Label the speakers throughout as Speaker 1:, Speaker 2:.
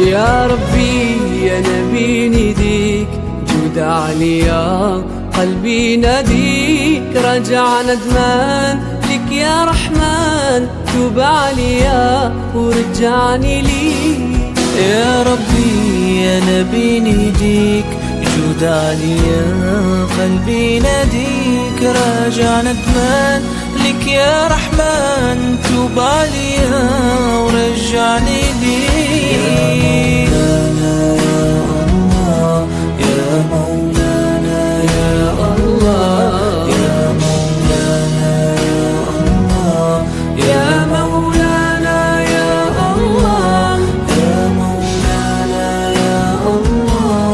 Speaker 1: يا ربي يا نبي نديك جود عليا قلبي ناديك رجع ندمان لك يا رحمن توب عليا ورجعني ليك.
Speaker 2: يا ربي يا نبي نديك جود عليا قلبي ناديك راجع ندمان لك يا رحمن توب عليا ورجعني ليك. يا مولانا يا الله يا مولانا يا مولانا يا الله يا مولانا يا الله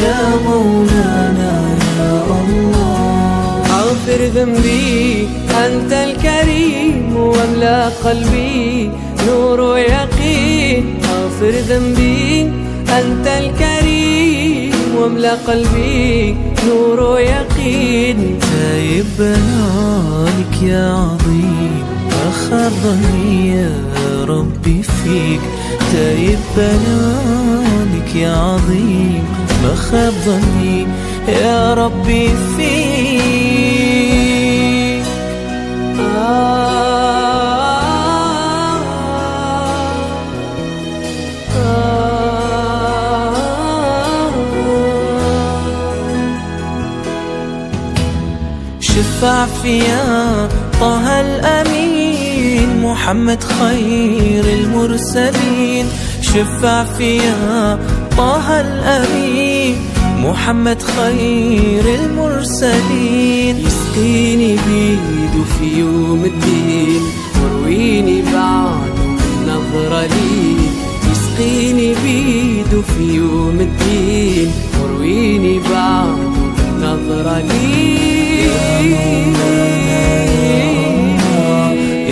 Speaker 2: يا مولانا يا الله.
Speaker 1: اغفر ذنبي أنت الكريم واملأ قلبي نور ويقين. اغفر ذنبي أنت الكريم واملأ قلبي نور ويقين.
Speaker 2: تايب بنالك يا عظيم أخر ظني يا ربي فيك. تايب بنالك يا عظيم أخر ظني يا ربي فيك. شفع فيا طه الأمين محمد خير المرسلين. شفع فيا طه الأمين محمد خير المرسلين.
Speaker 1: يسقيني بيده في يوم الدين ورويني بعد من نظرة لي. يسقيني بيده في يوم الدين ورويني بعد من نظرة لي.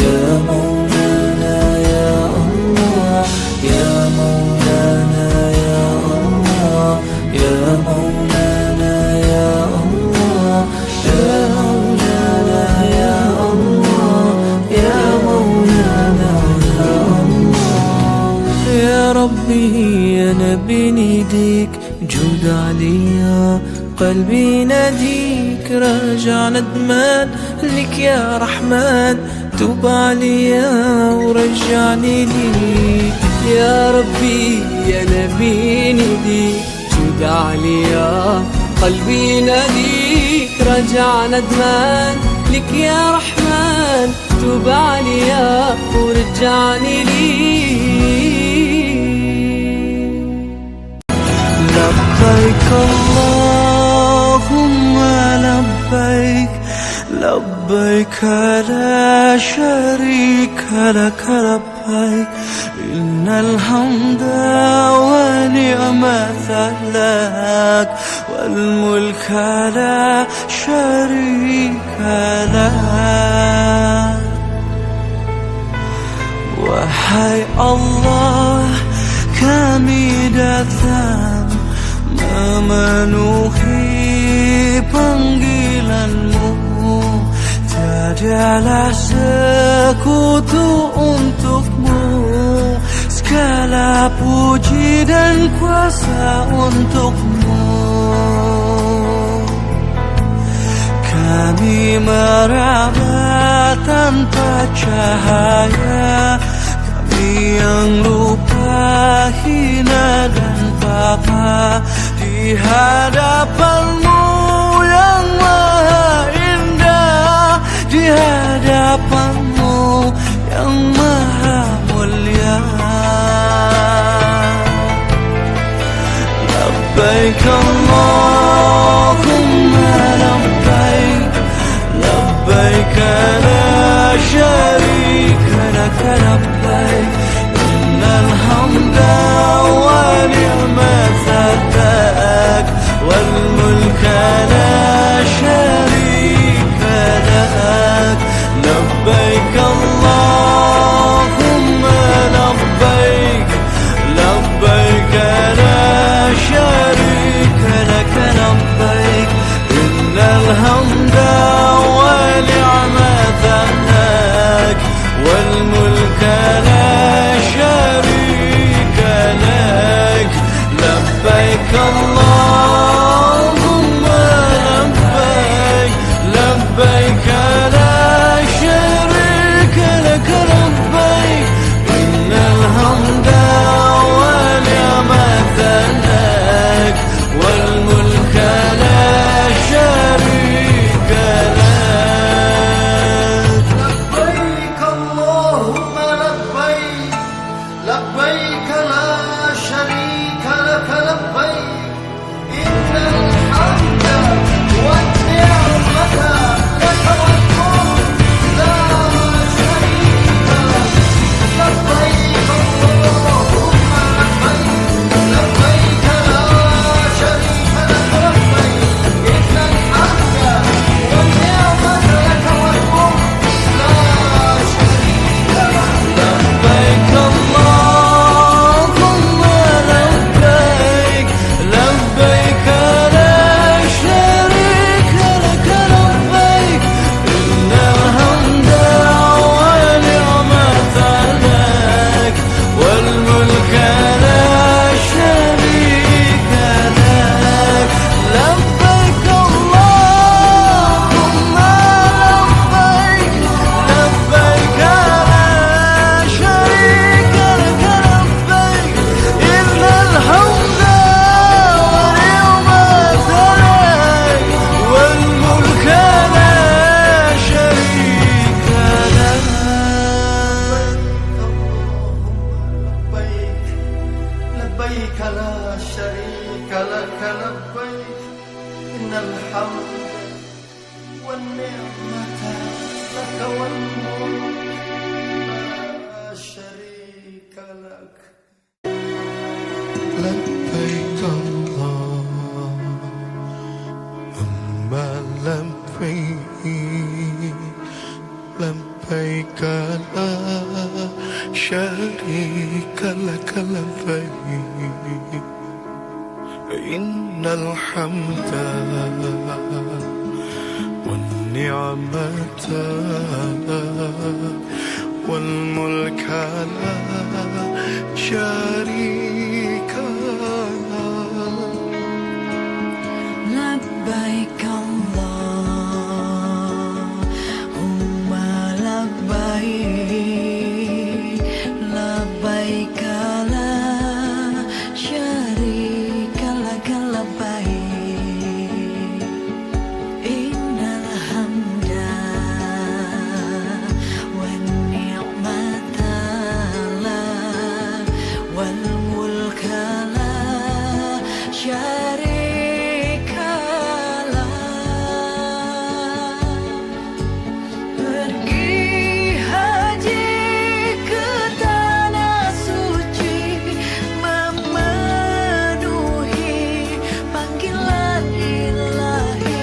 Speaker 2: يا مولانا يا الله يا مولانا يا الله يا مولانا يا الله يا مولانا يا الله يا مولانا يا الله. يا ربي يا نبي نديك جود عليا قلبي ناديك راجع ندمان لك يا رحمن توب عليا ورجعني ليك.
Speaker 1: يا ربي يا نبي نديك جود عليا قلبي ناديك رجع ندمان لك يا رحمن توب عليا ورجعني ليك.
Speaker 2: لبيك اللهم لبيك لبيك لا شريك لك لبيك إن الحمد ونعمة لك والملك لا شريك لك. وحي الله kamidatang memenuhi panggilanmu. Tiadalah sekutu untukmu, segala puji dan kuasa untukmu. Kami meraba tanpa cahaya, yang lupa hina dan papa di hadapanmu yang maha indah, di hadapanmu yang maha mulia. Labbaik Allahumma labbaik, labbaik la sharika laka labbaik, innal hamda wa ni'mata lak wal mulka la sharika lak. Labbaik Allahumma labbaik, labbaik la sharika laka labbaik, innal hamda wa ni'mata lak wal mulka la لا شريك لك لبيك إن الحمد والنعمة لك والملك لا شريك لك لبيك اللهم لبيك لبيك لا شريك لك لبيك إن الحمد والنعمة والملك لا شريك لك
Speaker 3: لبيك اللهم لبيك لبيك لا شريك لك لبيك إن الحمد والنعمة لك والملك لا شريك لك pergi haji ke tanah suci memenuhi panggilan ilahi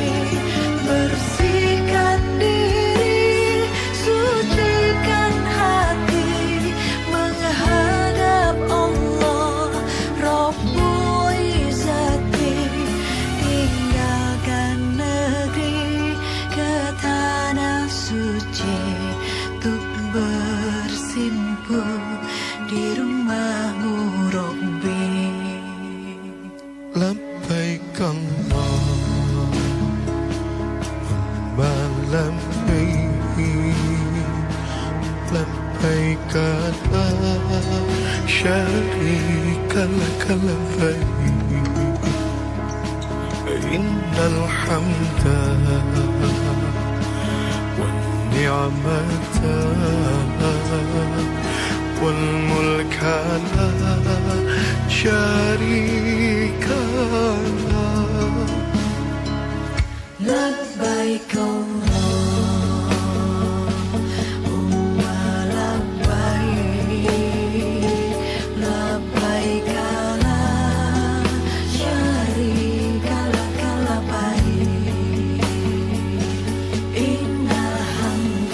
Speaker 3: bersihkan diri sucikan hati menghadap Allah Rabbul Izzati tinggalkan negeri ke tanah suci untuk bersimpuh di rumahmu Rabbi.
Speaker 2: لبيك اللهم لبيك لبيك لا شريك لك لبيك إن الحمد والنعمة والملك لا شريك لك
Speaker 3: لبيك اللهم لبيك لبيك لا شريك لك لبيك إن الحمد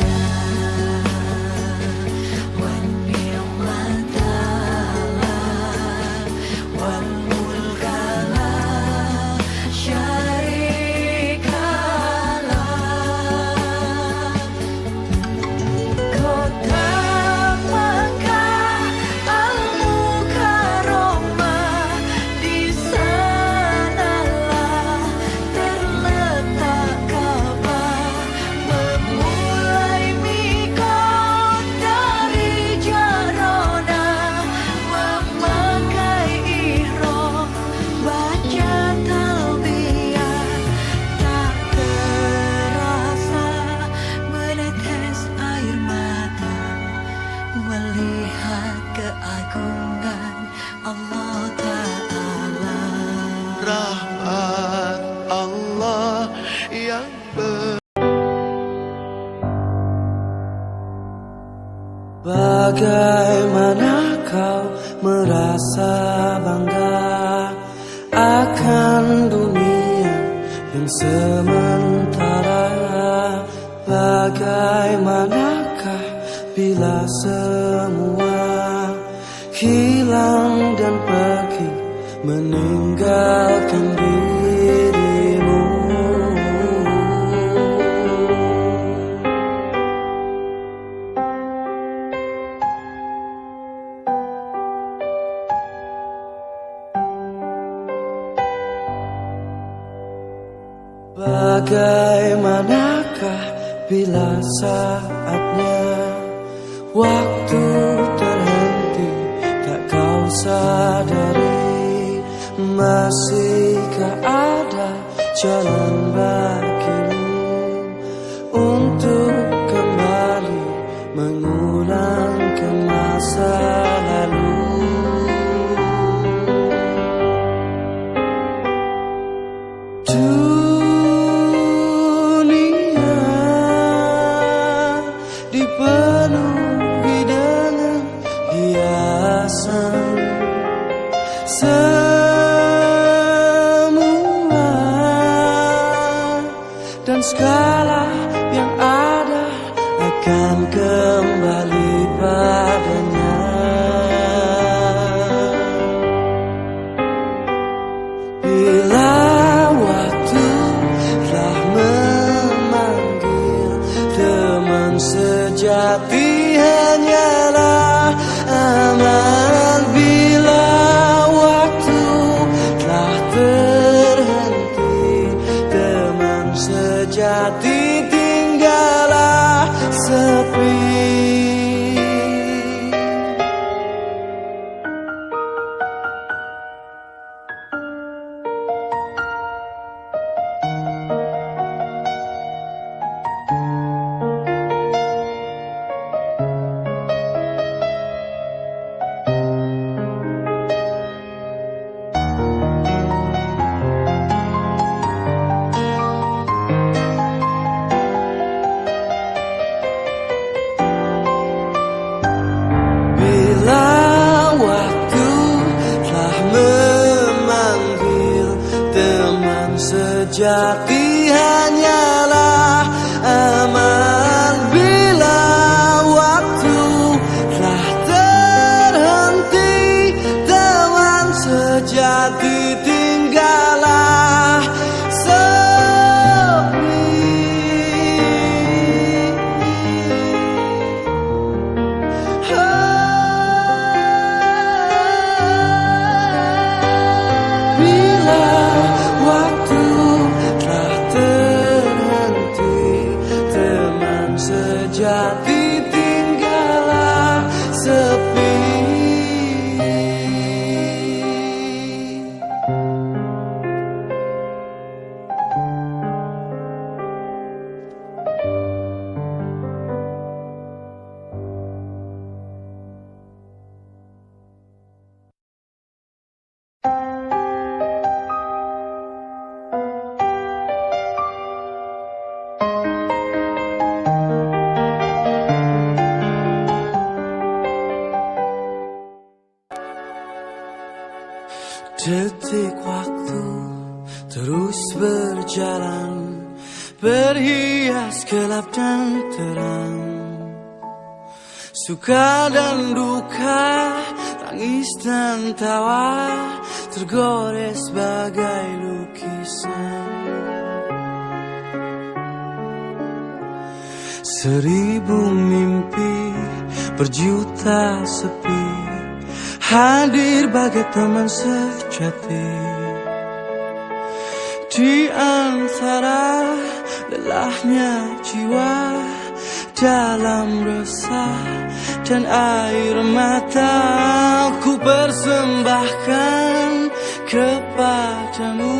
Speaker 3: والنعمة لك والملك لا شريك لك Kota Makkah Al-Mukarramah di sanalah terletak Ka'bah memulai mikot dari Jarona memakai ihram baca talbiyah tak terasa menetes air mata melihat keagungan Allah Ta'ala.
Speaker 2: rahmat Allah yang
Speaker 1: Bagaimana kau merasa bangga akan dunia yang sementara? Bagaimanakah bila semua hilang dan pergi meninggalkan dirimu? Bagaimanakah bila saatnya waktu terhenti tak kau sadari? Masihkah ada jalan bagimu untuk kembali mengulang ke masa lalu? semua dan segala yang ada akan kembali padanya. Bila waktu telah memanggil, teman sejati hanyalah aman. Bila waktu telah terhenti, teman sejati tinggallah sepi. Sejati hanyalah aman. Bila waktu telah terhenti, teman sejati tinggallah sepi. Bila waktu sejati tinggallah sepi. Detik waktu terus berjalan, berhias gelap dan terang, suka dan duka, tangis dan tawa, tergores bagai lukisan. Seribu mimpi, berjuta sepi, hadir bagai teman sejati. Di antara lelahnya jiwa, dalam resah dan air mata, ku persembahkan kepadamu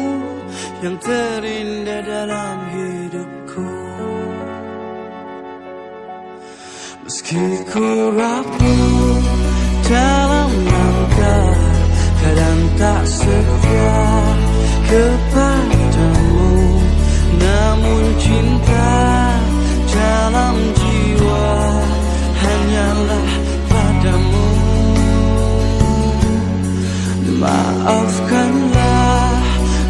Speaker 1: yang terindah dalam hidupku. Meski ku rapuh dalam langkah, kadang tak setia kepadamu, namun cinta dalam jiwa hanyalah padamu. Maafkanlah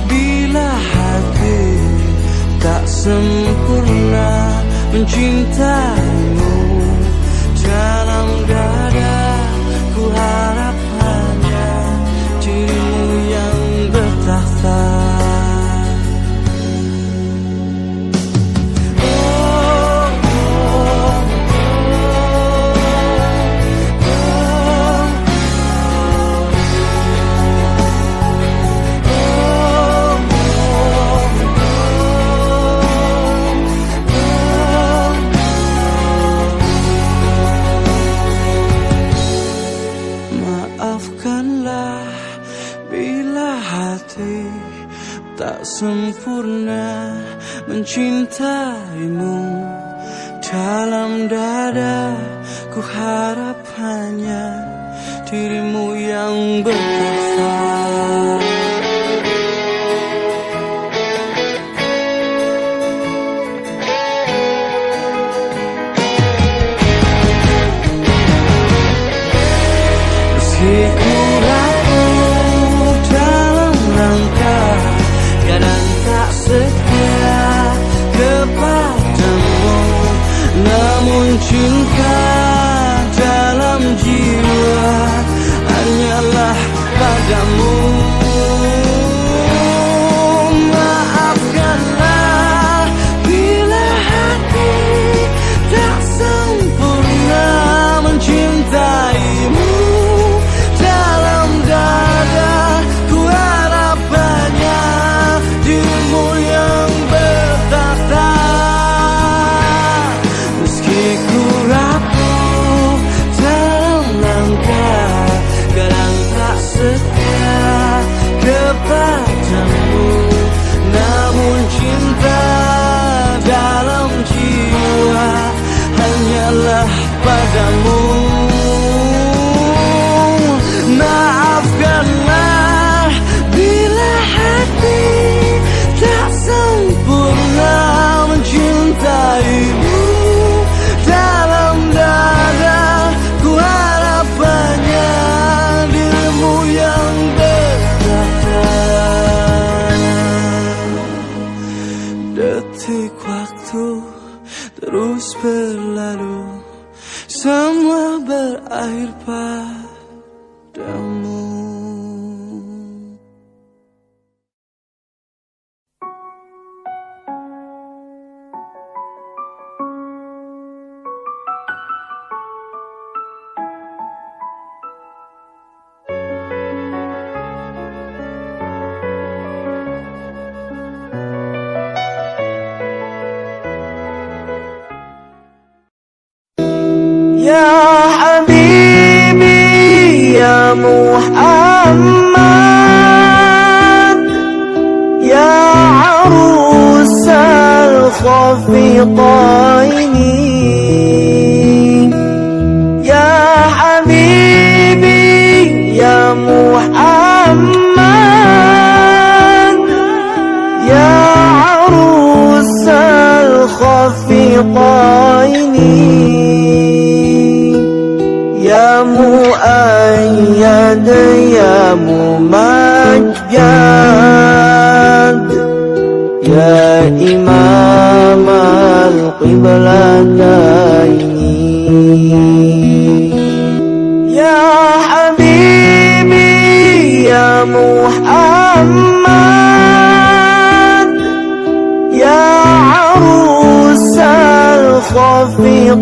Speaker 1: bila hati tak sempurna mencintaimu. Dalam dada ku harap hanya dirimu yang bertakhta. Maafkanlah bila hati tak sempurna mencintaimu. Dalam dada ku harap hanya dirimu yang bertakhta. Meski ku rapuh يا حبيبي يا محمد يا عروس الخفيقين يا حبيبي يا محمد يا عروس الخفيقين يا مؤيد يا ممجد يا إمام القبلتين يا حبيبي يا محمد يا عروس الخفيقين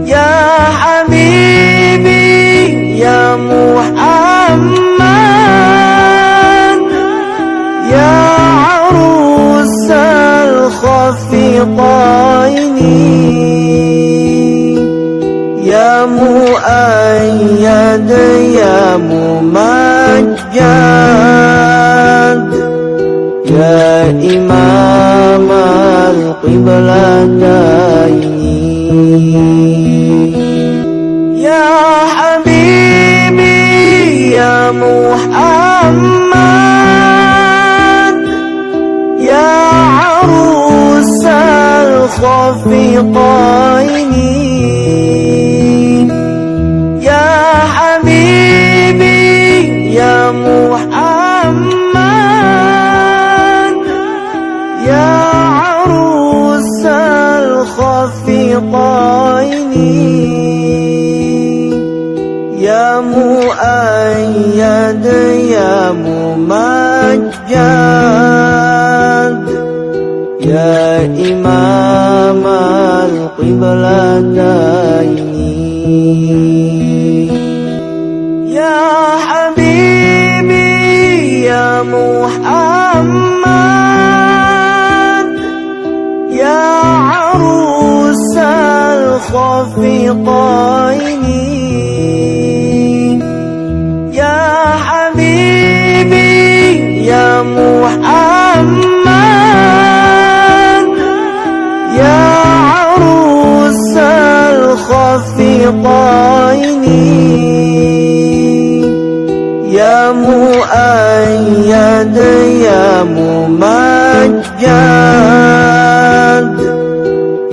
Speaker 1: يا حبيبي يا محمد يا عروس الخفيقين يا مؤيد يا ممجد يا إمام القبلتين يا حبيبي يا محمد يا عروس الخفيقين يا حبيبي يا محمد يا عروس الخفيقين يا مؤيد يا ممجد يا إمام القبلتين يا حبيبي يا محمد يا عروس الخفيقين يا حبيبي يا محمد يا عروس الخفيقين يا مؤيد يا ممجد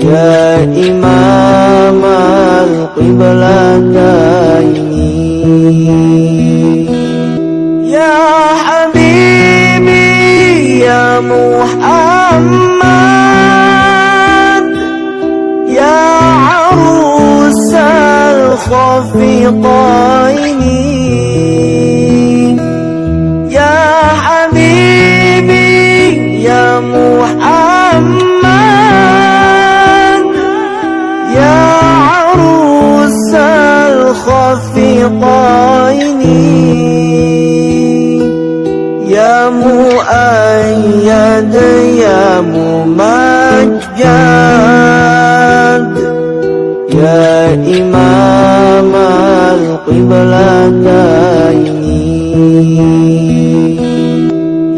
Speaker 1: يا إمام القبلتين يا حبيبي يا محمد يا عروس الخفيقين يا حبيبي يا محمد يا عروس الخفيقين يا مؤيد يا ممجد يا إمام القبلتين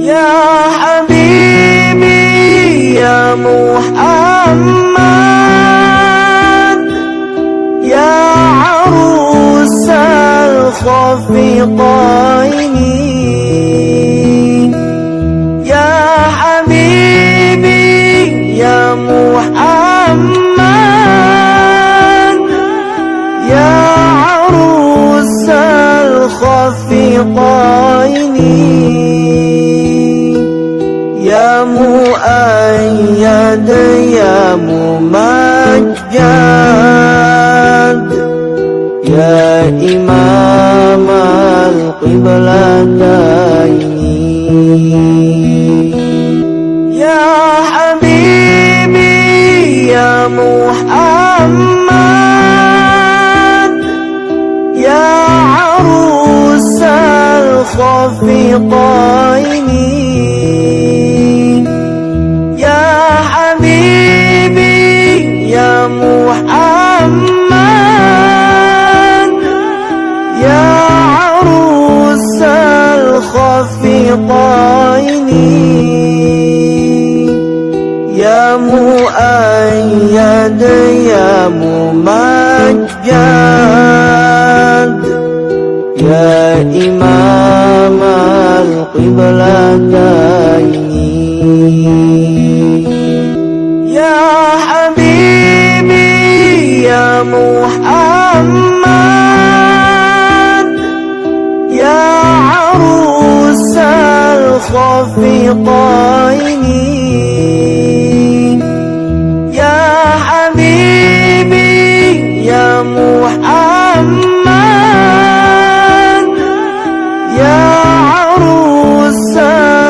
Speaker 1: يا حبيبي يا محمد يا عروس الخفيقين يا حبيبي يا محمد يا عروس الخفيقين يا مؤيد يا ممجد يا إمام القبلتين يا حبيبي يا محمد يا عروس الخفيقين يا حبيبي يا عروس الخفيقين يا مؤيد يا ممجد يا إمام القبلتين يا حبيبي يا محمد يا عروس الخفيقين يا حبيبي يا محمد يا عروس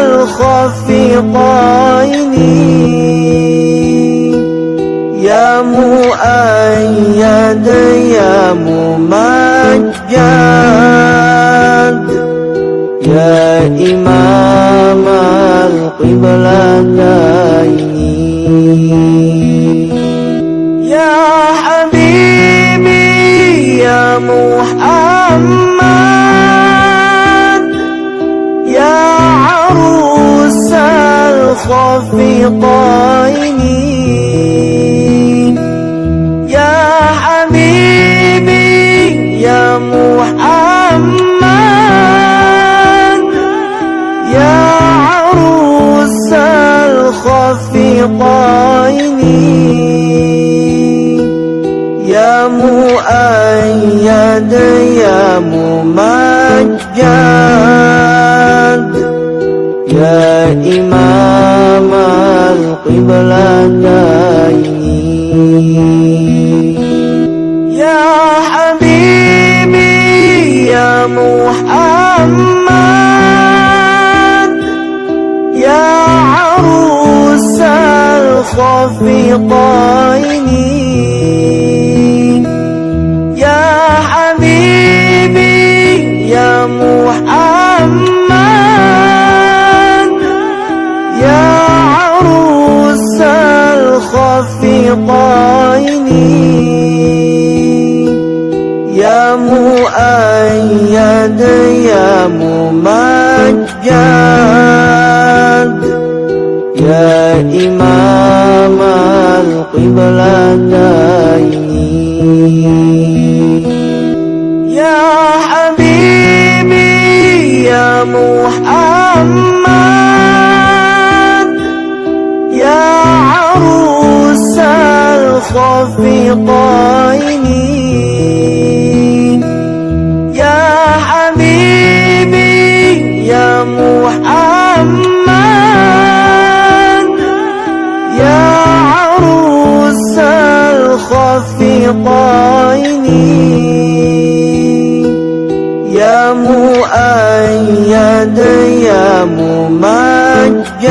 Speaker 1: الخفيقين يا مؤيد يا ممجد يا إمام القبلتين يا حبيبي يا محمد يا عروس الخفيقين يا حبيبي يا محمد يا عروس الخفيقين يا مؤيد يا ممجد يا إمام القبلتين يا حبيبي يا محمد يا عروس الخفيقين يا حبيبي يا محمد يا عروس الخفيقين يا مؤيد يا ممجد يا إمام القبلتين يا حبيبي يا محمد يا عروس الخفيقين يا حبيبي يا محمد يا عروس الخفيقين يا مؤيد يا ممجد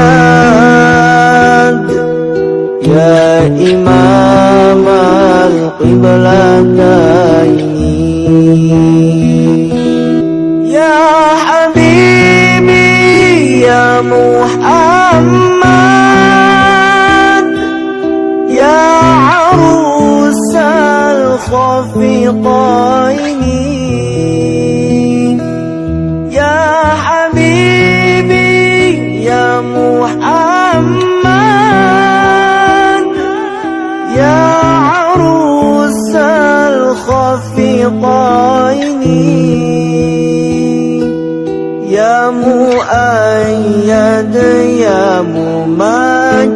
Speaker 1: يا إمام القبلتين يا حبيبي يا محمد يا عروس الخفيقين يا حبيبي يا محمد يا عروس الخفيقين يا مؤيد يا ممجد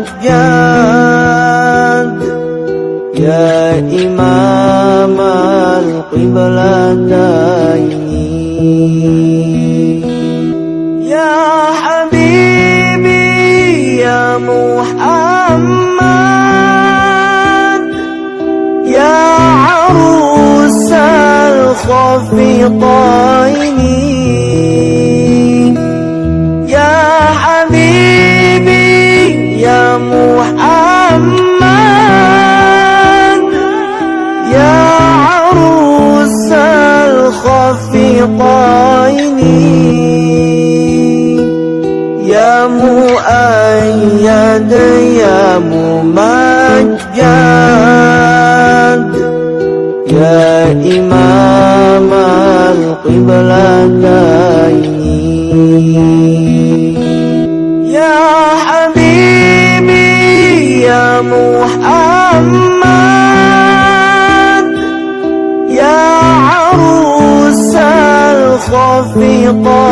Speaker 1: يا إمام القبلتين يا حبيبي يا محمد يا عروس الخفيقين يا حبيبي يا محمد يا عروس الخفيقين يا مؤيد يا ممجد يا إمام القبلتين يا حبيبي يا محمد يا عروس الخفيقة